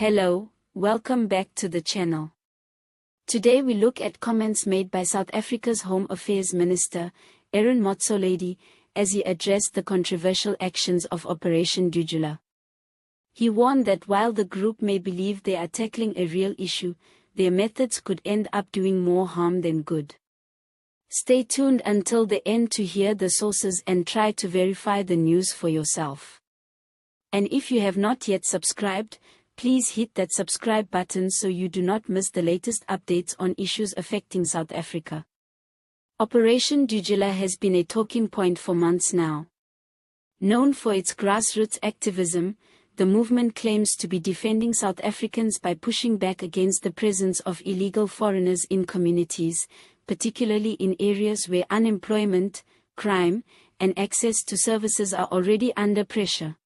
Hello, welcome back to the channel. Today we look at comments made by South Africa's Home Affairs Minister, Motsoaledi, as he addressed the controversial actions of Operation Dudula. He warned that while the group may believe they are tackling a real issue, their methods could end up doing more harm than good. Stay tuned until the end to hear the sources and try to verify the news for yourself. And if you have not yet subscribed, please hit that subscribe button so you do not miss the latest updates on issues affecting South Africa. Operation Dudula has been a talking point for months now. Known for its grassroots activism, the movement claims to be defending South Africans by pushing back against the presence of illegal foreigners in communities, particularly in areas where unemployment, crime, and access to services are already under pressure.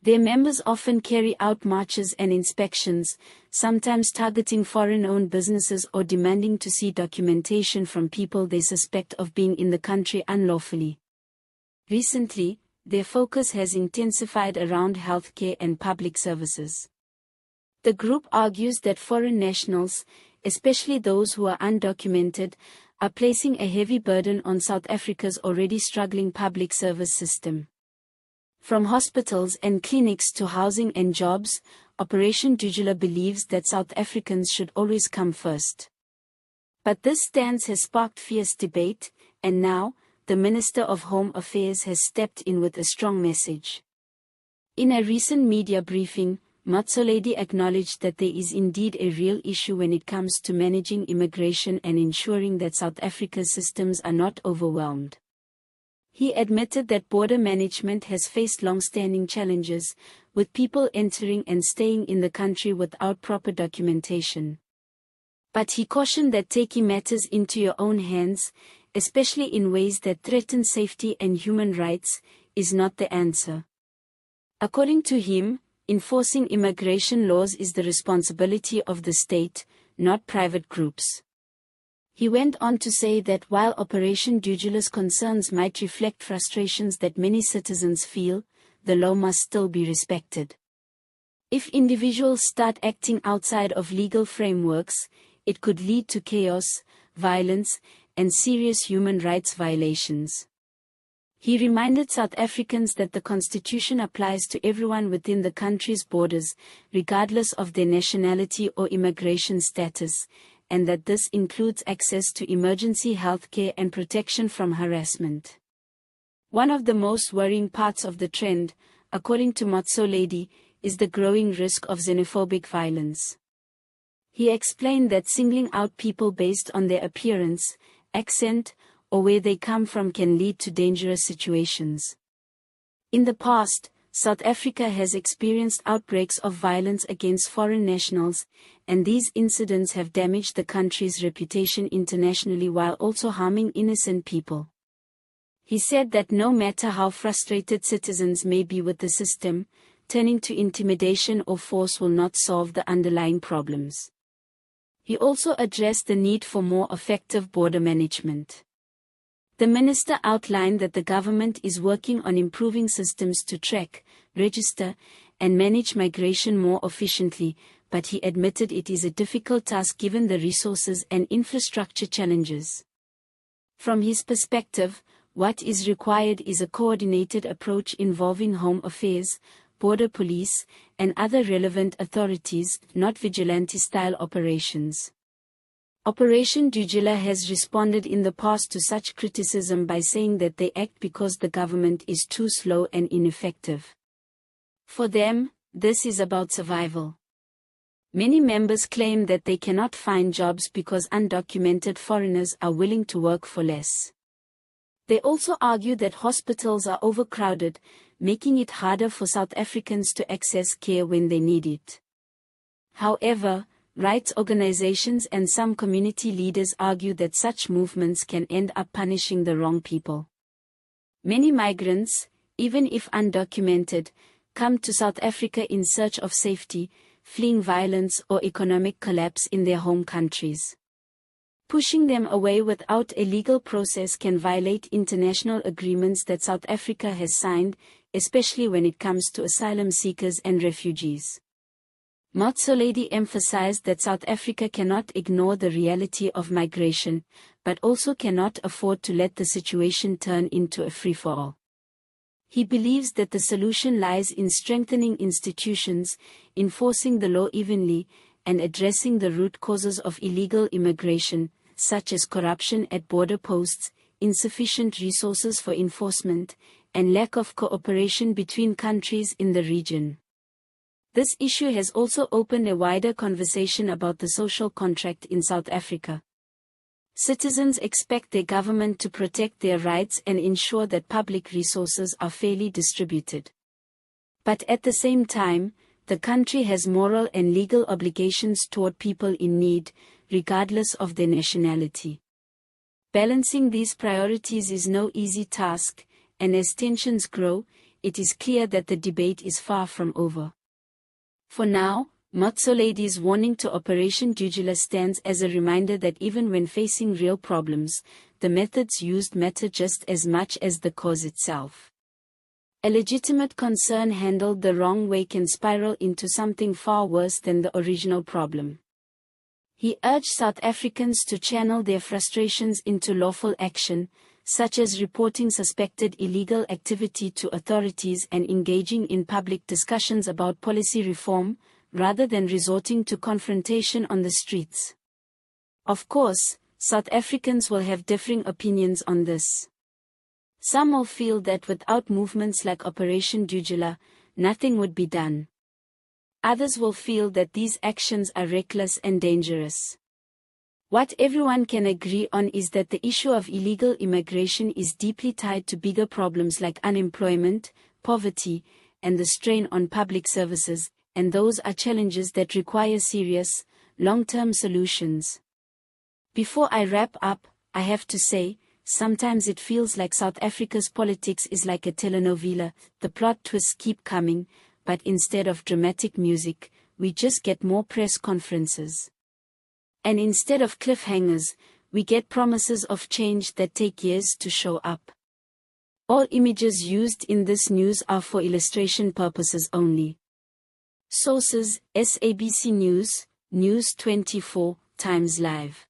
Their members often carry out marches and inspections, sometimes targeting foreign-owned businesses or demanding to see documentation from people they suspect of being in the country unlawfully. Recently, their focus has intensified around healthcare and public services. The group argues that foreign nationals, especially those who are undocumented, are placing a heavy burden on South Africa's already struggling public service system. From hospitals and clinics to housing and jobs, Operation Dudula believes that South Africans should always come first. But this stance has sparked fierce debate, and now, the Minister of Home Affairs has stepped in with a strong message. In a recent media briefing, Motsoaledi acknowledged that there is indeed a real issue when it comes to managing immigration and ensuring that South Africa's systems are not overwhelmed. He admitted that border management has faced long-standing challenges, with people entering and staying in the country without proper documentation. But he cautioned that taking matters into your own hands, especially in ways that threaten safety and human rights, is not the answer. According to him, enforcing immigration laws is the responsibility of the state, not private groups. He went on to say that while Operation Dudula's concerns might reflect frustrations that many citizens feel, the law must still be respected. If individuals start acting outside of legal frameworks, it could lead to chaos, violence, and serious human rights violations. He reminded South Africans that the Constitution applies to everyone within the country's borders, regardless of their nationality or immigration status, and that this includes access to emergency health care and protection from harassment. One of the most worrying parts of the trend, according to Motsoaledi, is the growing risk of xenophobic violence. He explained that singling out people based on their appearance, accent, or where they come from can lead to dangerous situations. In the past, South Africa has experienced outbreaks of violence against foreign nationals, and these incidents have damaged the country's reputation internationally while also harming innocent people. He said that no matter how frustrated citizens may be with the system, turning to intimidation or force will not solve the underlying problems. He also addressed the need for more effective border management. The minister outlined that the government is working on improving systems to track, register, and manage migration more efficiently, but he admitted it is a difficult task given the resources and infrastructure challenges. From his perspective, what is required is a coordinated approach involving Home Affairs, Border Police, and other relevant authorities, not vigilante-style operations. Operation Dudula has responded in the past to such criticism by saying that they act because the government is too slow and ineffective. For them, this is about survival. Many members claim that they cannot find jobs because undocumented foreigners are willing to work for less. They also argue that hospitals are overcrowded, making it harder for South Africans to access care when they need it. However, rights organizations and some community leaders argue that such movements can end up punishing the wrong people. Many migrants, even if undocumented, come to South Africa in search of safety, fleeing violence or economic collapse in their home countries. Pushing them away without a legal process can violate international agreements that South Africa has signed, especially when it comes to asylum seekers and refugees. Motsoaledi emphasized that South Africa cannot ignore the reality of migration, but also cannot afford to let the situation turn into a free-for-all. He believes that the solution lies in strengthening institutions, enforcing the law evenly, and addressing the root causes of illegal immigration, such as corruption at border posts, insufficient resources for enforcement, and lack of cooperation between countries in the region. This issue has also opened a wider conversation about the social contract in South Africa. Citizens expect their government to protect their rights and ensure that public resources are fairly distributed. But at the same time, the country has moral and legal obligations toward people in need, regardless of their nationality. Balancing these priorities is no easy task, and as tensions grow, it is clear that the debate is far from over. For now, Motsoaledi's warning to Operation Dudula stands as a reminder that even when facing real problems, the methods used matter just as much as the cause itself. A legitimate concern handled the wrong way can spiral into something far worse than the original problem. He urged South Africans to channel their frustrations into lawful action, such as reporting suspected illegal activity to authorities and engaging in public discussions about policy reform, rather than resorting to confrontation on the streets. Of course, South Africans will have differing opinions on this. Some will feel that without movements like Operation Dudula, nothing would be done. Others will feel that these actions are reckless and dangerous. What everyone can agree on is that the issue of illegal immigration is deeply tied to bigger problems like unemployment, poverty, and the strain on public services, and those are challenges that require serious, long-term solutions. Before I wrap up, I have to say, sometimes it feels like South Africa's politics is like a telenovela. The plot twists keep coming, but instead of dramatic music, we just get more press conferences. And instead of cliffhangers, we get promises of change that take years to show up. All images used in this news are for illustration purposes only. Sources: SABC News, News 24, Times Live.